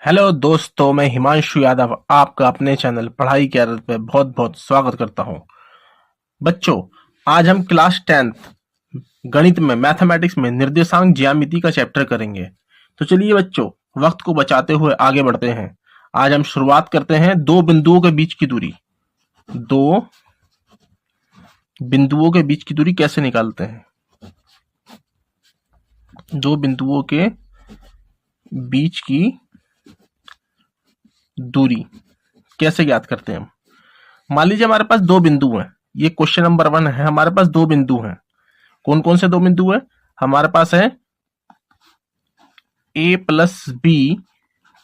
Hello दोस्तों, मैं हिमांशु यादव आपका अपने चैनल पढ़ाई की आदत पे बहुत बहुत स्वागत करता हूं। बच्चों, आज हम क्लास 10th गणित में मैथमेटिक्स में निर्देशांक ज्यामिति का चैप्टर करेंगे। तो चलिए बच्चों, वक्त को बचाते हुए आगे बढ़ते हैं। आज हम शुरुआत करते हैं दो बिंदुओं के बीच की दूरी। दो बिंदुओं के बीच की दूरी कैसे निकालते हैं? दो बिंदुओं के बीच की दूरी कैसे ज्ञात करते हैं हम? मान लीजिए हमारे पास दो बिंदु हैं। ये क्वेश्चन नंबर 1 है। हमारे पास दो बिंदु हैं। कौन कौन से दो बिंदु है? हमारे पास है a plus B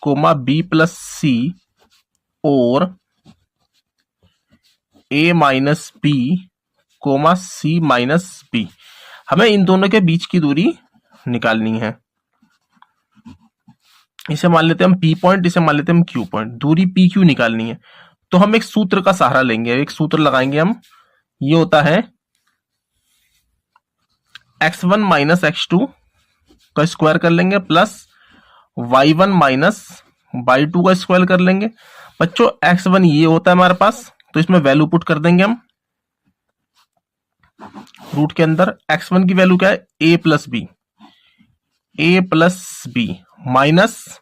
comma B plus C और a minus B comma C minus B. हमें इन दोनों के बीच की दूरी निकालनी है। इसे मान लेते हैं हम P पॉइंट, इसे मान लेते हैं हम Q पॉइंट। दूरी PQ निकालनी है तो हम एक सूत्र का सहारा लेंगे। एक सूत्र लगाएंगे हम। ये होता है x1 माइनस x2 का स्क्वायर कर लेंगे प्लस y1 माइनस y2 का स्क्वायर कर लेंगे। बच्चों, x1 ये होता है हमारे पास, तो इसमें वैल्यू पुट कर देंगे हम रूट के अंदर। x1 की वैल्यू क्या है? a plus B minus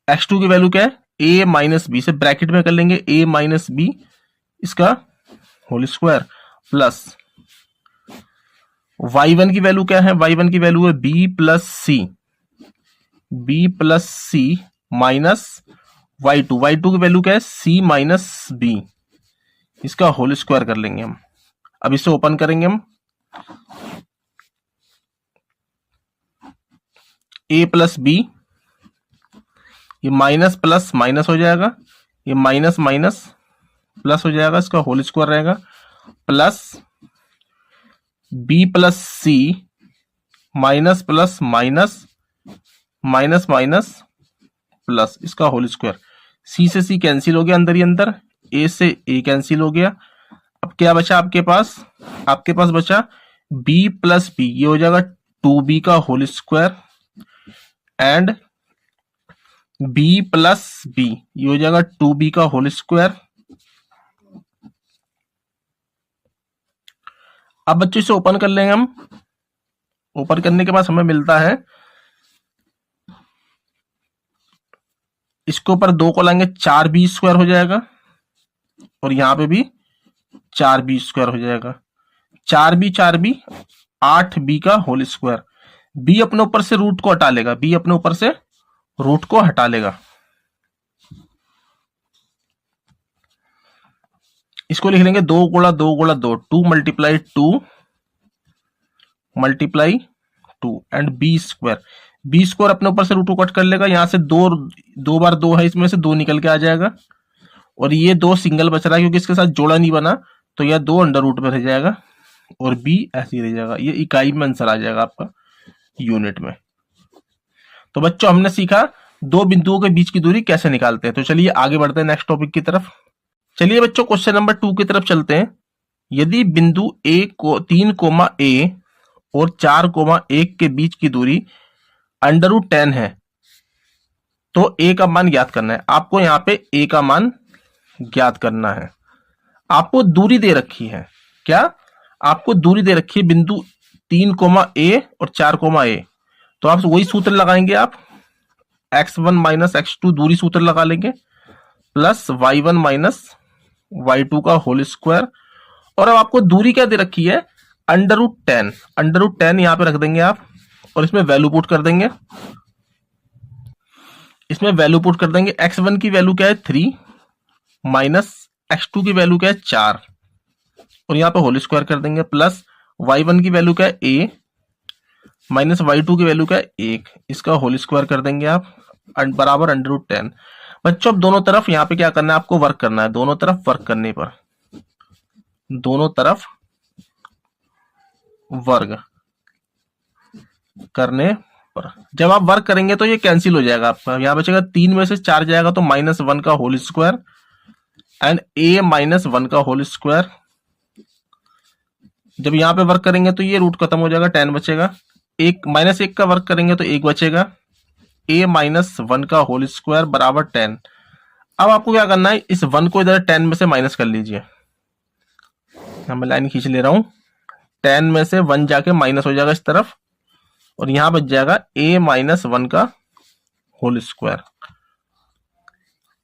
x2 की वैल्यू क्या है? a minus B. से ब्रैकेट में कर लेंगे a माइनस बी इसका होल स्क्वायर प्लस y1 की वैल्यू क्या है? y1 की वैल्यू है b plus C minus y2 की वैल्यू क्या है? c माइनस बी इसका होल स्क्वायर कर लेंगे हम। अब इसे ओपन करेंगे हम। a प्लस बी, ये माइनस प्लस माइनस हो जाएगा, ये माइनस माइनस प्लस हो जाएगा, इसका होल स्क्वायर रहेगा plus B plus C minus plus minus minus minus plus इसका होल स्क्वायर। सी से सी कैंसिल हो गया अंदर ही अंदर, ए से ए कैंसिल हो गया। अब क्या बचा आपके पास? आपके पास बचा बी प्लस बी, ये हो जाएगा 2b का whole square and b plus B, ये हो जाएगा 2b का होल स्क्वायर। अब बच्चों इसे ओपन कर लेंगे हम। ओपन करने के बाद हमें मिलता है, इसके ऊपर 2 को लाएंगे 4b स्क्वायर हो जाएगा और यहां पे भी 4b स्क्वायर हो जाएगा। 4b 8b का होल स्क्वायर। b अपने ऊपर से रूट को हटा लेगा, b अपने ऊपर से रूट को हटा लेगा। इसको लिख लेंगे 2 गुणा 2 गुणा 2, 2 मल्टीप्लाई 2 एंड बी स्क्वायर अपने ऊपर से रूट को कट कर लेगा। यहां से दो बार 2 है, इसमें से 2 निकल के आ जाएगा और ये 2 सिंगल बच रहा है क्योंकि इसके साथ जोड़ा नहीं बना, तो यह 2 अंडर रूट में रह जाएगा और b ऐसे ही रह जाएगा। ये इकाई में आंसर आ जाएगा आपका यूनिट में। तो बच्चों, हमने सीखा दो बिंदुओं के बीच की दूरी कैसे निकालते हैं। तो चलिए आगे बढ़ते हैं नेक्स्ट टॉपिक की तरफ। चलिए बच्चों, क्वेश्चन नंबर 2 की तरफ चलते हैं। यदि बिंदु 3, a और 4, 1 के बीच की दूरी √10 है तो a का मान ज्ञात करना है। आपको यहाँ पे a का मान ज्ञात करना है। आपको दूरी दे रखी है। क्या? आपको दूरी दे रखी है बिंदु 3, a और 4, a। तो आप वही सूत्र लगाएंगे। आप x1 माइनस x2 दूरी सूत्र लगा लेंगे प्लस y1 माइनस y2 का होल स्क्वायर। और अब आपको दूरी क्या दे रखी है? √10 यहां पे रख देंगे आप और इसमें वैल्यू पुट कर देंगे। x1 की वैल्यू क्या है? 3 माइनस x2 की वैल्यू क्या है? 4 और यहां पे होल स्क्वायर कर देंगे प्लस y1 की वैल्यू क्या है? a माइनस y2 की वैल्यू क्या है? 1, इसका होल स्क्वायर कर देंगे आप बराबर √10। बच्चों, अब दोनों तरफ यहाँ पे क्या करना है? आपको वर्क करना है। दोनों तरफ वर्क करने पर, दोनों तरफ वर्ग करने पर जब आप वर्क करेंगे तो ये कैंसिल हो जाएगा आपका। यहां बचेगा 3 में से 4 जाएगा तो -1 का whole square and a minus 1 का होल स्क्वायर। जब यहां पे वर्क करेंगे तो ये रूट खत्म हो जाएगा, 10 बचेगा। -1 का वर्क करेंगे तो 1 बचेगा a माइनस 1 का होल स्क्वायर बराबर 10। अब आपको क्या करना है, इस 1 को इधर 10 में से माइनस कर लीजिए। मैं लाइन खींच ले रहा हूं, 10 में से 1 जाके माइनस हो जाएगा इस तरफ, और यहां बच जाएगा a माइनस 1 का होल स्क्वायर।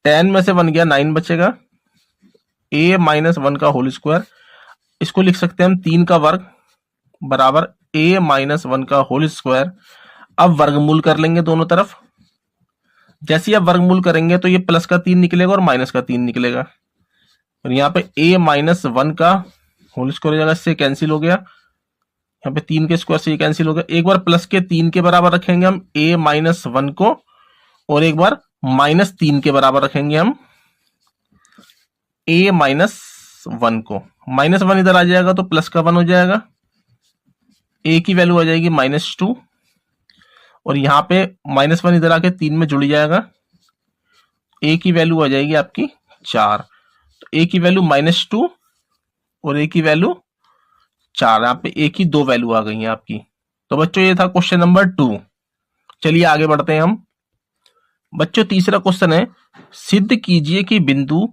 10 में से 1 गया, 9 बचेगा, a माइनस 1 का होल स्क्वायर। इसको लिख सकते हैं हम 3 का वर्ग बराबर a माइनस 1 का होल स्क्वायर। अब वर्गमूल कर लेंगे दोनों तरफ। जैसे ही आप वर्गमूल करेंगे तो ये प्लस का 3 निकलेगा और माइनस का 3 निकलेगा, और यहाँ पे a माइनस 1 का होल स्क्वायर हो जाएगा, इससे कैंसिल हो गया। यहाँ पे 3 के स्क्वायर से ये कैंसिल हो गया। एक बार प्लस के 3 के बराबर रखेंगे हम a माइनस 1 को, और एक बार माइनस 3 के बराबर रखेंगे हम a माइनस 1 को। माइनस 1 इधर आ जाएगा तो प्लस का 1 हो जाएगा, a की वैल्यू आ जाएगी -2, और यहाँ पे -1 इधर आके 3 में जुड़ जाएगा, a की वैल्यू आ जाएगी आपकी 4। तो a की वैल्यू -2 और a की वैल्यू 4। यहाँ पे a की 2 वैल्यू आ गई है आपकी। तो बच्चों ये था क्वेश्चन नंबर 2। चलिए आगे बढ़ते हैं हम। बच्चों तीसरा क्वेश्चन है, सिद्ध कीजिए कि बिंदु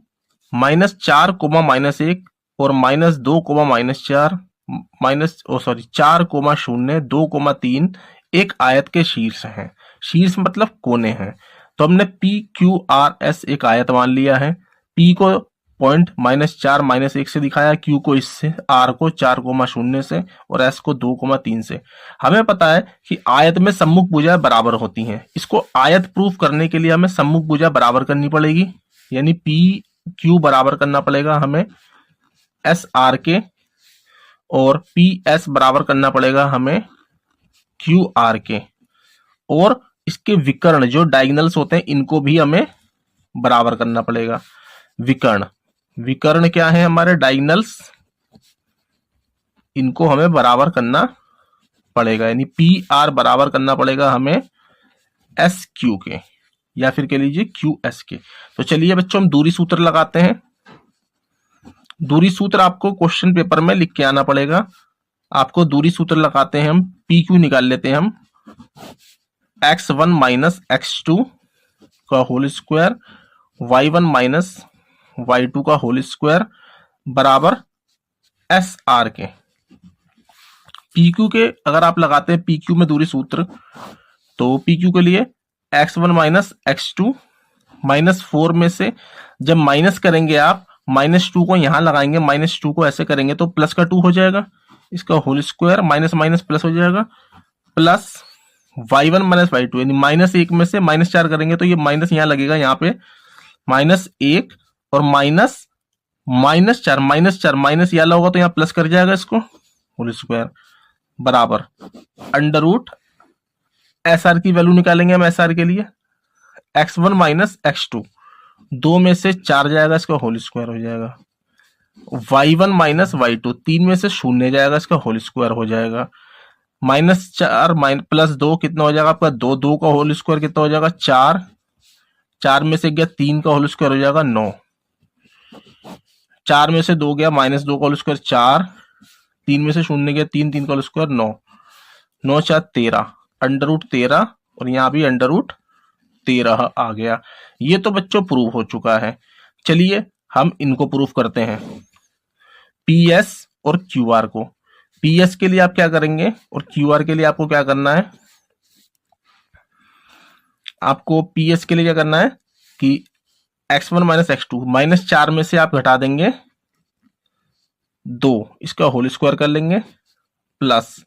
-4, -1 और -2, -4 4, 0, 2, 3 एक आयत के शीर्ष हैं। शीर्ष मतलब कोने हैं। तो हमने PQRS एक आयत मान लिया है। P को पॉइंट -4, -1 से दिखाया, Q को इससे, R को 4, 0 से, और S को 2, 3 से। हमें पता है कि आयत में सम्मुख भुजाएं बराबर होती हैं। इसको आयत प्रूफ करने के लिए हमें सम्मुख भुजा बराबर करनी पड़ेगी, यानी PQ बराबर करना पड़ेगा हमें SR के, और PS बराबर करना पड़ेगा हमें QR के, और इसके विकर्ण जो डायगोनल्स होते हैं इनको भी हमें बराबर करना पड़ेगा। विकर्ण क्या है हमारे डायगोनल्स, इनको हमें बराबर करना पड़ेगा, यानी PR बराबर करना पड़ेगा हमें SQ के, या फिर कह लीजिए QS के। तो चलिए बच्चों हम दूरी सूत्र लगाते हैं। दूरी सूत्र आपको क्वेश्चन पेपर में लिख के आना पड़ेगा। आपको दूरी सूत्र लगाते हैं हम, PQ निकाल लेते हैं हम, x1 माइनस x2 का whole square, y1 minus y2 का होल स्क्वायर बराबर SR के। PQ के अगर आप लगाते हैं PQ में दूरी सूत्र, तो PQ के लिए x1 माइनस x2 -4 में से जब माइनस करेंगे आप, -2 को यहां लगाएंगे, -2 को ऐसे करेंगे तो प्लस का 2 हो जाएगा, इसका whole square, minus minus plus हो जाएगा, प्लस y1 माइनस y2, यानी -1 में से -4 करेंगे तो ये माइनस यहां लगेगा, यहाँ पे -1 और -4 माइनस यहां होगा तो यहाँ प्लस कर जाएगा इसको, होल स्क्वायर बराबर अंडर रूट SR की वैल्यू निकालेंगे हम। SR के लिए x1 माइनस x2, 2 में से 4 जाएगा, इसका होल स्क्वायर हो जाएगा, y1 माइनस y2, 3 में से 0 जाएगा, इसका होल स्क्वायर हो जाएगा, -4 प्लस 2 कितना हो जाएगा आपका 2, 2 का होल स्क्वायर कितना हो जाएगा 4, 4 में से गया 3 का होल स्क्वायर हो जाएगा 9, 4 में से 2 गया -2 का होल स्क्वायर 4, 3 में से 0 गया 3, 3 का होल स्क्वायर 9, 9 4 13, अंडर रूट 13, और यहाँ भी अंडर रूट 13 आ गया। ये तो बच्चों प्रूफ हो चुका है। चलिए हम इनको प्रूफ करते हैं, PS और QR को। PS के लिए आप क्या करेंगे और QR के लिए आपको क्या करना है, आपको PS के लिए क्या करना है कि x1 माइनस x2, -4 में से आप घटा देंगे 2, इसका होल स्क्वायर कर लेंगे, प्लस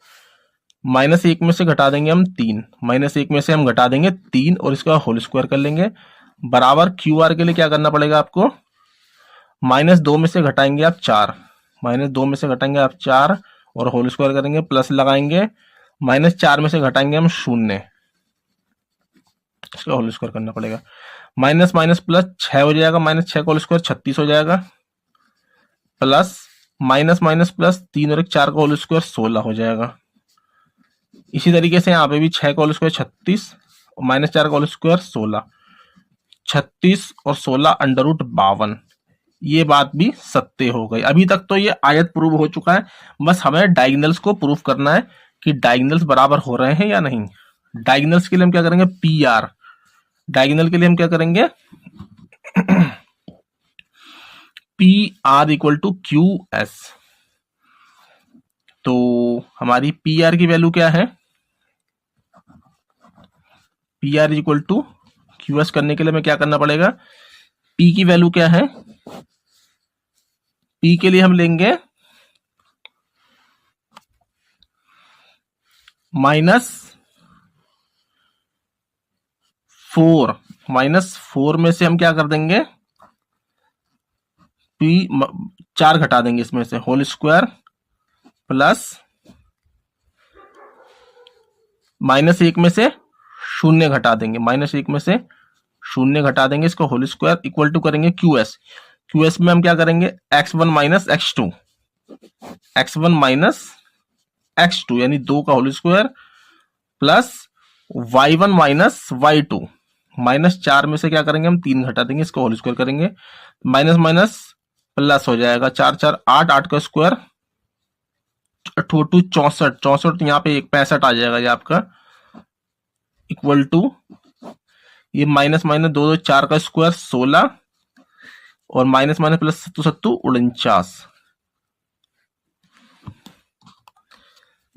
-1 में से घटा देंगे हम 3, -1 में से हम घटा देंगे 3 और इसका होल स्क्वायर कर लेंगे, बराबर QR के लिए क्या करना पड़ेगा आपको, -2 में से घटाएंगे आप 4, -2 में से घटाएंगे आप 4 और होल स्क्वायर करेंगे, प्लस लगाएंगे, -4 में से घटाएंगे हम 0, इसका होल स्क्वायर करना पड़ेगा, माइनस माइनस प्लस 6 हो जाएगा, -6 का होल स्क्वायर 36 हो जाएगा, प्लस माइनस माइनस प्लस 3 और 1 4 का होल स्क्वायर 16 हो जाएगा। इसी तरीके से यहाँ पे भी 6 का होल स्क्वायर 36 और -4 का होल स्क्वायर 16, 36 और 16 अंडर रूट 52। ये बात भी सत्य हो गई। अभी तक तो ये आयत प्रूव हो चुका है, बस हमें डायगोनल्स को प्रूव करना है कि डायगोनल्स बराबर हो रहे हैं या नहीं। डायगोनल्स के लिए हम क्या करेंगे, पी आर, डायगोनल के लिए हम क्या करेंगे, P R equal to Q S. तो हमारी पी आर की वैल्यू क्या है, P R equal to Q S करने के लिए हमें क्या करना पड़ेगा, पी की वैल्यू क्या है, पी के लिए हम लेंगे -4, -4 में से हम क्या कर देंगे, पी 4 घटा देंगे इसमें से, होल स्क्वायर प्लस -1 में से 0 घटा देंगे, -1 में से 0 घटा देंगे, इसको होल स्क्वायर इक्वल टू करेंगे क्यू एस। क्यू एस में हम क्या करेंगे, x1 minus x2, x1 minus x2 यानी 2 का whole square plus y1 minus y2, -4 में से क्या करेंगे हम 3 घटा देंगे, इसको होल स्क्वायर करेंगे, माइनस माइनस प्लस हो जाएगा, 4 4 8, 8 का स्क्वायर 8 64, 64 यहाँ पे 65 आ जाएगा ये आपका, इक्वल टू ये माइनस माइनस 2 2 4 का स्क्वायर 16 और माइनस माइनस प्लस 7 7 49,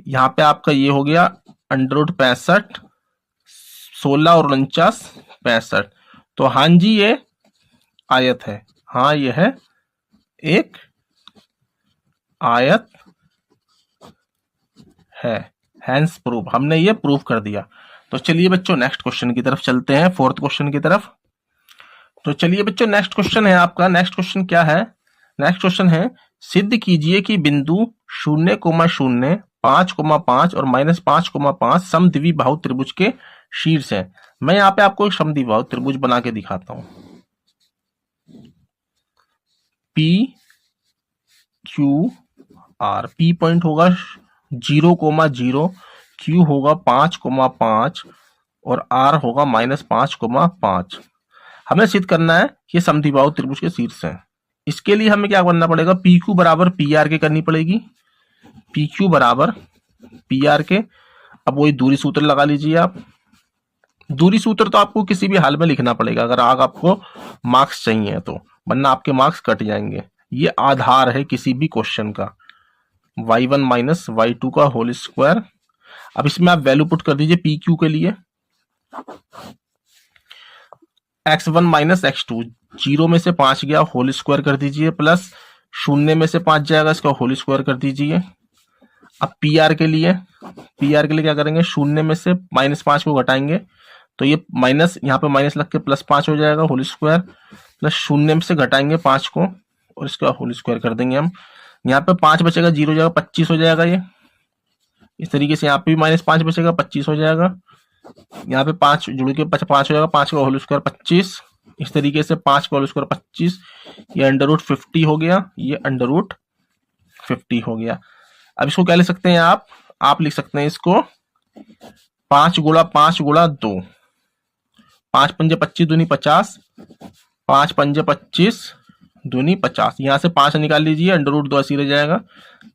यहाँ पे आपका ये हो गया √65, 16 और 49 65। तो हाँ जी ये आयत है, हाँ ये है एक आयत है, हैंस प्रूफ, हमने ये प्रूफ कर दिया। तो चलिए बच्चों नेक्स्ट क्वेश्चन की तरफ चलते हैं, फोर्थ क्वेश्चन की तरफ। तो चलिए बच्चों नेक्स्ट क्वेश्चन है आपका, नेक्स्ट क्वेश्चन क्या है, नेक्स्ट क्वेश्चन है सिद्ध कीजिए कि बिंदु 0, 0, 5, 5 और -5, 5 समद्विबाहु त्रिभुज के शीर्ष है। मैं यहाँ पे आपको एक समद्विबाहु त्रिभुज बना के दिखाता हूं, P Q R, P point होगा 0, 0, क्यू होगा 5, 5 और आर होगा -5, 5। हमें सिद्ध करना है कि समद्विबाहु त्रिभुज के शीर्ष हैं। इसके लिए हमें क्या करना पड़ेगा, पी क्यू बराबर पी आर के करनी पड़ेगी, पी क्यू बराबर पी आर के। अब वही दूरी सूत्र लगा लीजिए आप, दूरी सूत्र तो आपको किसी भी हाल में लिखना पड़ेगा अगर आपको मार्क्स चाहिए तो, वरना आपके मार्क्स कट जाएंगे। ये आधार है किसी भी क्वेश्चन का, y1 माइनस y2 का होल स्क्वायर। अब इसमें आप वैल्यू पुट कर दीजिए पी क्यू के लिए, x1 माइनस x2, 0 में से 5 गया होल स्क्वायर कर दीजिए, प्लस 0 में से 5 जाएगा इसका होल स्क्वायर कर दीजिए। अब पी आर के लिए क्या करेंगे, 0 में से -5 को घटाएंगे तो ये माइनस, यहाँ पे माइनस लग के +5 हो जाएगा होल स्क्वायर, प्लस 0 में से घटाएंगे 5 को और इसका होल स्क्वायर कर देंगे हम। यहाँ पे 5 बचेगा, 0 हो जाएगा, 25 हो जाएगा ये। इस तरीके से यहाँ पे भी -5 बचेगा, 25 हो जाएगा। यहाँ पे 5 जुड़ के 5 हो जाएगा, 5 का होल स्क्वायर 25। इस तरीके से 5 का होल स्क्वायर 25, ये √50 हो गया, ये √50 हो गया। अब इसको क्या लिख सकते हैं आप लिख सकते हैं इसको 5 गुणा 5 गुणा 2, 5 पंजे 25 दूनी 50, 5 पंजे 25 दूनी 50। यहां से 5 निकाल लीजिए, √2 ऐसी रह जाएगा,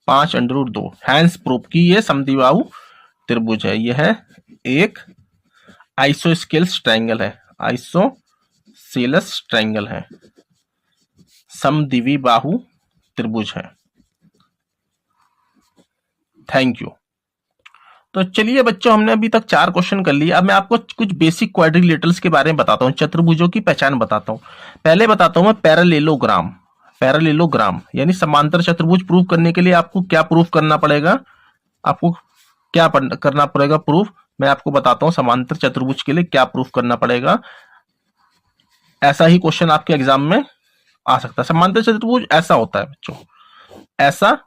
5 √2। हैंस प्रूफ की ये समद्विबाहु त्रिभुज है, यह है एक आइसोस्केल्स ट्रायंगल है, आइसोसेलस ट्रायंगल है, समद्विबाहु त्रिभुज है। Thank you. तो चलिए बच्चों हमने अभी तक 4 क्वेश्चन कर लिए। अब मैं आपको कुछ बेसिक क्वाड्रिलेटरल्स के बारे में बताता हूँ, चतुर्भुजों की पहचान बताता हूँ। पहले बताता हूँ मैं पैरेललोग्राम यानी समांतर चतुर्भुज प्रूव करने के लिए आपको क्या प्रूफ करना पड़ेगा, आपको क्या करना पड़ेगा प्रूफ, मैं आपको बताता हूँ समांतर चतुर्भुज के लिए क्या प्रूफ करना पड़ेगा। ऐसा ही क्वेश्चन आपके एग्जाम में आ सकता है। समांतर चतुर्भुज ऐसा होता है बच्चों, ऐसा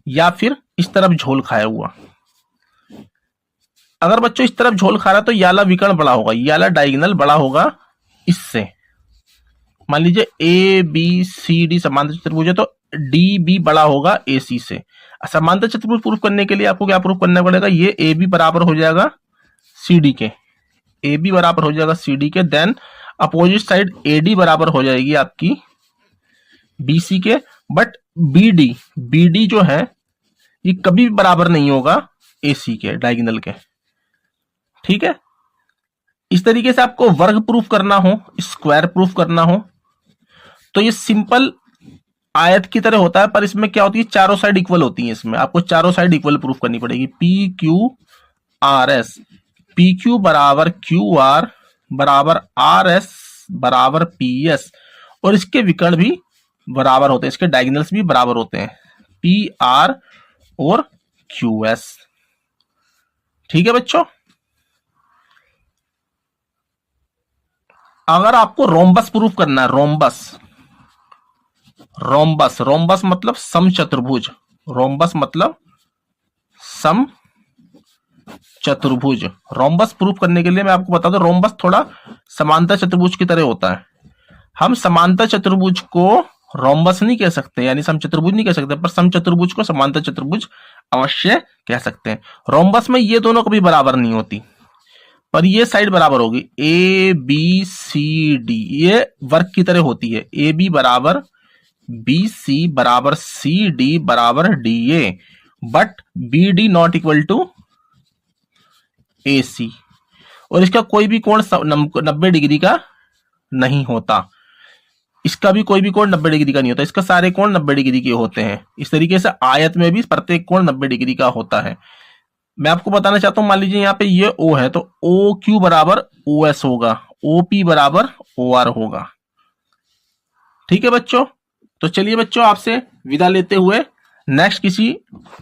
या फिर इस तरफ झोल खाया हुआ। अगर बच्चों इस तरफ झोल खा रहा है तो याला विकर्ण बड़ा होगा, याला डायगोनल बड़ा होगा इससे। मान लीजिए ए बी सी डी समांतर चतुर्भुज है तो डी बी बड़ा होगा ए सी से। समांतर चतुर्भुज प्रूफ करने के लिए आपको क्या प्रूफ करना पड़ेगा, ये ए बी बराबर हो जाएगा सी डी के, ए बी बराबर हो जाएगा सी डी के। Then opposite side A D बराबर हो जाएगी आपकी बी सी के, बट बी डी जो है ये कभी बराबर नहीं होगा ए सी के डायगोनल के। ठीक है। इस तरीके से आपको वर्ग प्रूफ करना हो, स्क्वायर प्रूफ करना हो, तो ये सिंपल आयत की तरह होता है, पर इसमें क्या होती है, चारों साइड इक्वल होती है। इसमें आपको चारों साइड इक्वल प्रूफ करनी पड़ेगी। P Q R S, P Q बराबर क्यू आर बराबर आर एस बराबर पी एस, और इसके विकर्ण भी बराबर होते हैं, इसके डायगोनल्स भी बराबर होते हैं, पी आर और क्यू एस। ठीक है बच्चों। अगर आपको रोम्बस प्रूफ करना है, रोम्बस, रोम्बस, रोम्बस मतलब समचतुर्भुज, रोम्बस मतलब सम चतुर्भुज। रोम्बस प्रूफ करने के लिए मैं आपको बता दूं, रोम्बस थोड़ा समांतर चतुर्भुज की तरह होता है। हम समांतर चतुर्भुज को रोम्बस नहीं कह सकते, यानी समचतुर्भुज नहीं कह सकते, पर समचतुर्भुज को समांतर चतुर्भुज अवश्य कह सकते हैं। रोम्बस में ये दोनों कभी बराबर नहीं होती, पर ये साइड बराबर होगी, ए बी सी डी, ये वर्ग की तरह होती है, ए बी बराबर बी सी बराबर सी डी बराबर D A, but B D not equal to A C, और इसका कोई भी कोण 90 डिग्री का नहीं होता, इसका भी कोई भी कोण 90 डिग्री का नहीं होता, इसका सारे कोण 90 डिग्री के होते हैं। इस तरीके से आयत में भी प्रत्येक कोण 90 डिग्री का होता है। मैं आपको बताना चाहता हूं, मान लीजिए यहाँ पे ये O है, तो ओ क्यू बराबर ओ एस होगा, ओ पी बराबर ओ आर होगा। ठीक है बच्चों। तो चलिए बच्चों, आपसे विदा लेते हुए नेक्स्ट किसी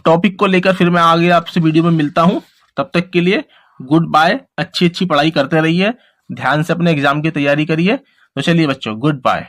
टॉपिक को लेकर फिर मैं आगे आपसे वीडियो में मिलता हूं। तब तक के लिए गुड बाय। अच्छी अच्छी पढ़ाई करते रहिए, ध्यान से अपने एग्जाम की तैयारी करिए। तो चलिए बच्चों, गुड बाय।